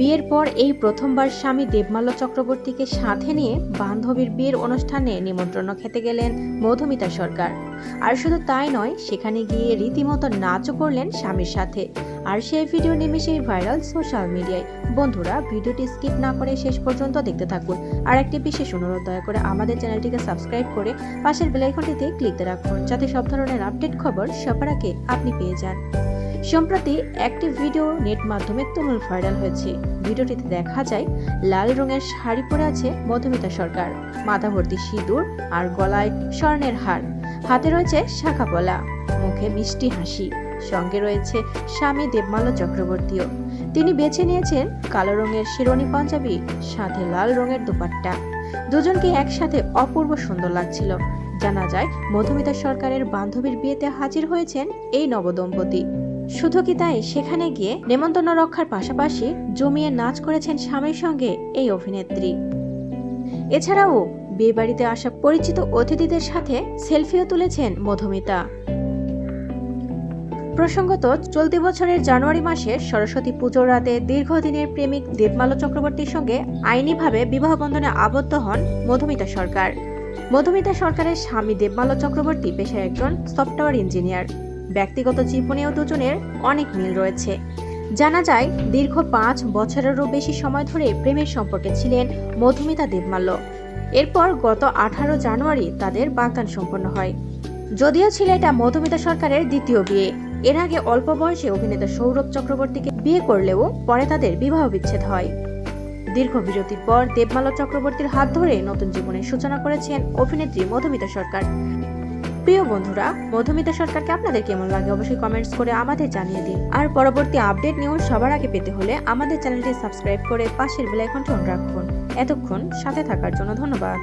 বিয়ের পর এই প্রথমবার স্বামী দেবমাল্য চক্রবর্তীকে সাথে নিয়ে বান্ধবীর বিয়ের অনুষ্ঠানে নিমন্ত্রণ খেতে গেলেন মধুমিতা সরকার। আর শুধু তাই নয়, সেখানে গিয়ে রীতিমতো নাচও করলেন স্বামীর সাথে। আর সেই ভিডিও নিমেষেই ভাইরাল সোশ্যাল মিডিয়ায়। বন্ধুরা, ভিডিওটি স্কিপ না করে শেষ পর্যন্ত দেখতে থাকুন। আর একটি বিশেষ অনুরোধ, দয়া করে আমাদের চ্যানেলটিকে সাবস্ক্রাইব করে পাশের বেল আইকনটিতে ক্লিক করে রাখুন, যাতে সব ধরনের আপডেট খবর সবার আগে আপনি পেয়ে যান। সম্প্রতি একটি ভিডিও নেট মাধ্যমে তুমুল ভাইরাল হয়েছে। ভিডিওটিতে দেখা যায় লাল রঙের শাড়ি পরে আছে মধুমিতা সরকার, মাথা ভর্তি সিঁদুর আর গলায় স্বর্ণের হার, হাতে রয়েছে শাখা পলা, মুখে মিষ্টি হাসি, সঙ্গে রয়েছে স্বামী দেবমাল্য চক্রবর্তীও। তিনি বেছে নিয়েছেন কালো রঙের শেরওয়ানি পাঞ্জাবি, সাথে লাল রঙের দোপাট্টা। দুজনকে একসাথে অপূর্ব সুন্দর লাগছিল। জানা যায় মধুমিতা সরকারের বান্ধবীর বিয়েতে হাজির হয়েছেন এই নবদম্পতি। শুধু কি তাই, সেখানে গিয়ে নেমন্তন্ন রক্ষার পাশাপাশি জমিয়ে নাচ করেছেন স্বামীর সঙ্গে এই অভিনেত্রী। এছাড়াও বিয়ে বাড়িতে আসা পরিচিত অতিথিদের সাথে সেলফিও তুলেছেন মধুমিতা। প্রসঙ্গত, চলতি বছরের জানুয়ারি মাসে সরস্বতী পুজোর রাতে দীর্ঘদিনের প্রেমিক দেবমাল্য চক্রবর্তীর সঙ্গে আইনিভাবে বিবাহ বন্ধনে আবদ্ধ হন মধুমিতা সরকার। মধুমিতা সরকারের স্বামী দেবমাল্য চক্রবর্তী পেশায় একজন সফটওয়্যার ইঞ্জিনিয়ার। ব্যক্তিগত জীবনেও দুজনের অনেক মিল রয়েছে। জানা যায় দীর্ঘ 5 বছরেরও বেশি সময় ধরে প্রেমের সম্পর্কে ছিলেন মধুমিতা দেবমাল্য। এরপর গত 18 জানুয়ারি তাদের বাগদান সম্পন্ন হয়। যদিও ছিল এটা মধুমিতা সরকারের দ্বিতীয় বিয়ে। এর আগে অল্প বয়সে অভিনেতা সৌরভ চক্রবর্তীকে বিয়ে করলেও পরে তাদের বিবাহ বিচ্ছেদ হয়। দীর্ঘ বিরতির পর দেবমাল্য চক্রবর্তীর হাত ধরে নতুন জীবনের সূচনা করেছেন অভিনেত্রী মধুমিতা সরকার। প্রিয় বন্ধুরা, মধুমিতা সরকারকে আপনাদের কেমন লাগে অবশ্যই কমেন্টস করে আমাদের জানিয়ে দিন। আর পরবর্তী আপডেট নিউজ সবার আগে পেতে হলে আমাদের চ্যানেলটি সাবস্ক্রাইব করে পাশের বেল আইকনটি অন রাখুন। এতক্ষণ সাথে থাকার জন্য ধন্যবাদ।